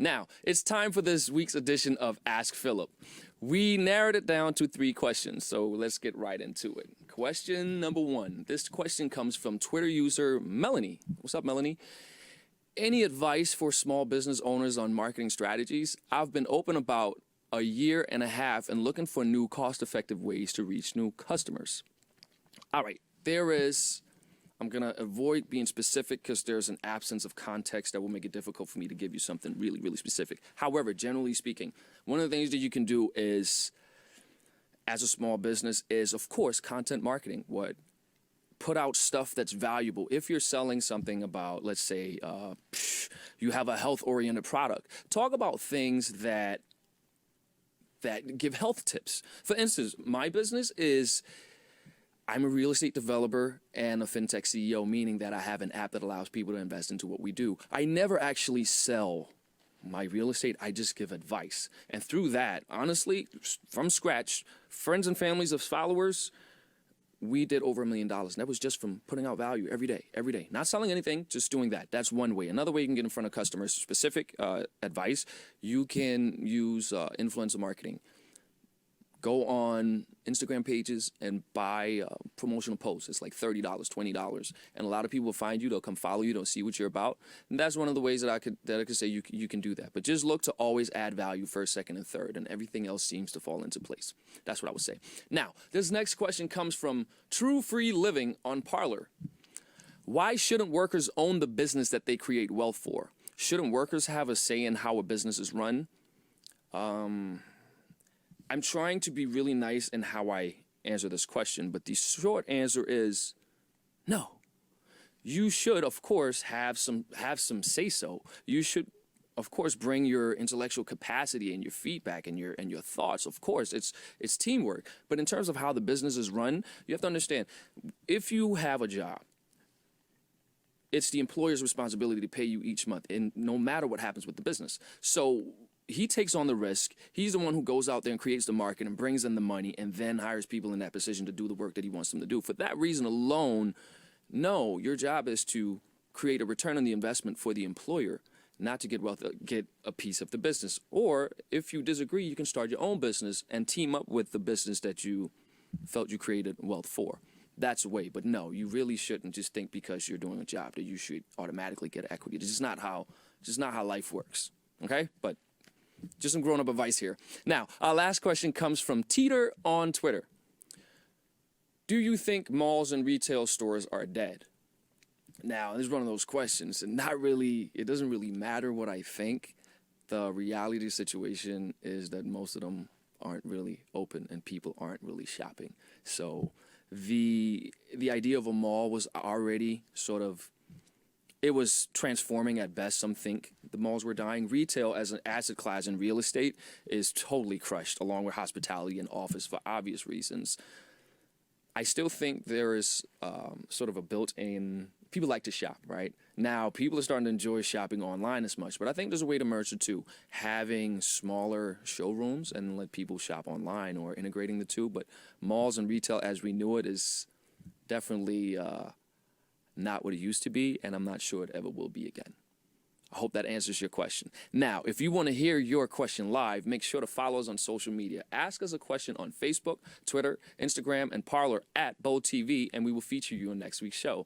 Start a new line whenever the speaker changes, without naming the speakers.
Now, it's time for this week's edition of Ask Phillip. We narrowed it down to 3 questions, so let's get right into it. Question number 1. This question comes from Twitter user Melanie. What's up, Melanie? Any advice for small business owners on marketing strategies? I've been open about a year and a half and looking for new cost-effective ways to reach new customers. All right, I'm going to avoid being specific because there's an absence of context that will make it difficult for me to give you something really, really specific. However, generally speaking, one of the things that you can do is, as a small business, is, of course, content marketing. Put out stuff that's valuable. If you're selling something about, let's say, you have a health-oriented product, talk about things that give health tips. For instance, my business is, I'm a real estate developer and a fintech CEO, meaning that I have an app that allows people to invest into what we do. I never actually sell my real estate. I just give advice. And through that, honestly, from scratch, friends and families of followers, we did over $1 million. And that was just from putting out value every day. Not selling anything, just doing that. That's one way. Another way you can get in front of customers, specific advice, you can use influencer marketing. Go on Instagram pages and buy promotional posts. It's like $30, $20. And a lot of people will find you. They'll come follow you. They'll see what you're about. And that's one of the ways that I could say you can do that. But just look to always add value first, second, and third. And everything else seems to fall into place. That's what I would say. Now, this next question comes from True Free Living on Parler. Why shouldn't workers own the business that they create wealth for? Shouldn't workers have a say in how a business is run? I'm trying to be really nice in how I answer this question, but the short answer is no. You should, of course, have some say-so. You should, of course, bring your intellectual capacity and your feedback and your thoughts. Of course, it's teamwork. But in terms of how the business is run, you have to understand, if you have a job, it's the employer's responsibility to pay you each month, and no matter what happens with the business. So he takes on the risk. He's the one who goes out there and creates the market and brings in the money and then hires people in that position to do the work that he wants them to do. For that reason alone, no, your job is to create a return on the investment for the employer, not to get a piece of the business. Or if you disagree, you can start your own business and team up with the business that you felt you created wealth for. That's a way. But no, you really shouldn't just think because you're doing a job that you should automatically get equity. It's just not how life works. Okay? But just some grown-up advice here. Now, our last question comes from Teeter on Twitter. Do you think malls and retail stores are dead? Now, this is one of those questions, and it doesn't really matter what I think. The reality of the situation is that most of them aren't really open and people aren't really shopping. So the idea of a mall was already it was transforming at best. Some think the malls were dying. Retail as an asset class in real estate is totally crushed, along with hospitality and office for obvious reasons. I still think there is sort of a built-in, people like to shop, right? Now, people are starting to enjoy shopping online as much, but I think there's a way to merge the two, having smaller showrooms and let people shop online or integrating the two. But malls and retail as we knew it is definitely not what it used to be, and I'm not sure it ever will be again. I hope that answers your question. Now, if you want to hear your question live, make sure to follow us on social media. Ask us a question on Facebook, Twitter, Instagram, and Parler @BowTV, and we will feature you on next week's show.